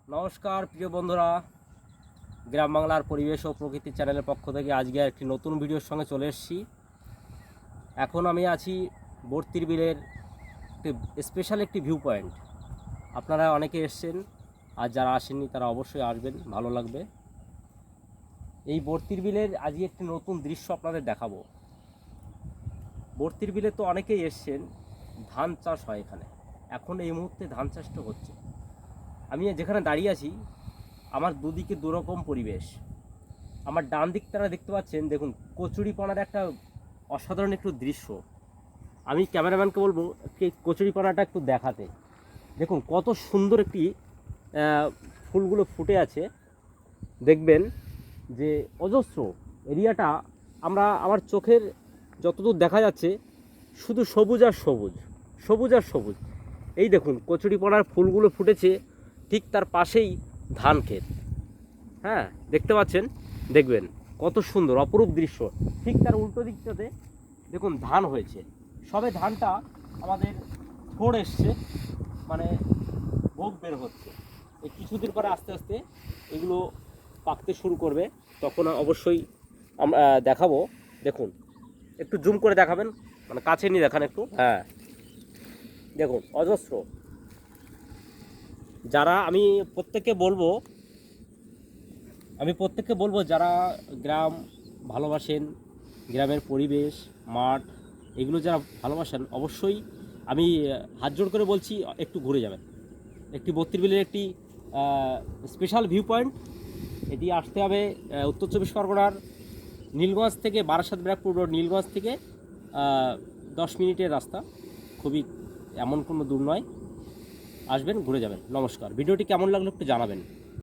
নমস্কার প্রিয় বন্ধুরা, গ্রাম বাংলার পরিবেশ ও প্রকৃতি চ্যানেলের পক্ষ থেকে আজকে একটি নতুন ভিডিওর সঙ্গে চলে এসেছি। এখন আমি আছি বর্তির বিলের একটি স্পেশাল একটি ভিউ পয়েন্ট। আপনারা অনেকে এসেছেন, আর যারা আসেননি তারা অবশ্যই আসবেন, ভালো লাগবে। এই বর্তির বিলের আজকে একটি নতুন দৃশ্য আপনাদের দেখাবো। বর্তির বিলে তো অনেকেই এসেছেন, ধান চাষ হয় এখানে। এখন এই মুহূর্তে ধান চাষটা হচ্ছে। আমি যেখানে দাঁড়িয়ে আছি, আমার দুদিকে দুরকম পরিবেশ। আমার ডান দিকটা দেখতে পাচ্ছেন, দেখুন কচুরিপানার একটা অসাধারণ একটু দৃশ্য। আমি ক্যামেরাম্যানকে বলবো এই কচুরিপানাটা একটু দেখাতে। দেখুন কত সুন্দর একটি ফুলগুলো ফুটে আছে, দেখবেন যে অজস্র এরিয়াটা আমার চোখের যতদূর দেখা যাচ্ছে শুধু সবুজ আর সবুজ, সবুজ আর সবুজ। এই দেখুন কচুরিপানার ফুলগুলো ফুটেছে, ঠিক তার পাশেই ধান ক্ষেত। হ্যাঁ, দেখতে পাচ্ছেন, দেখবেন কত সুন্দর অপরূপ দৃশ্য। ঠিক তার উল্টো দিকটাতে দেখুন ধান হয়েছে, সবে ধানটা আমাদের থোড় এসছে, মানে ভোগ বের হচ্ছে। এই কিছুদিন পরে আস্তে আস্তে এগুলো পাকতে শুরু করবে, তখন অবশ্যই আমরা দেখাবো। দেখুন একটু জুম করে দেখাবেন, মানে কাছে নিয়ে দেখান একটু। হ্যাঁ দেখুন অজস্র। যারা আমি প্রত্যেককে বলবো যারা গ্রাম ভালোবাসেন, গ্রামের পরিবেশ, মাঠ, এগুলো যারা ভালোবাসেন, অবশ্যই আমি হাত জোড় করে বলছি একটু ঘুরে যাবেন। একটি বত্রিশ বিলের একটি স্পেশাল ভিউ পয়েন্ট। এটি আসতে হবে উত্তর চব্বিশ পরগনার নীলগঞ্জ থেকে, বারাসাত ব্যারাকপুর রোড, নীলগঞ্জ থেকে 10 মিনিটের রাস্তা, খুবই এমন কোনো দূর নয়। আসবেন, ঘুরে যাবেন। নমস্কার। ভিডিওটি কেমন লাগলো একটু জানাবেন।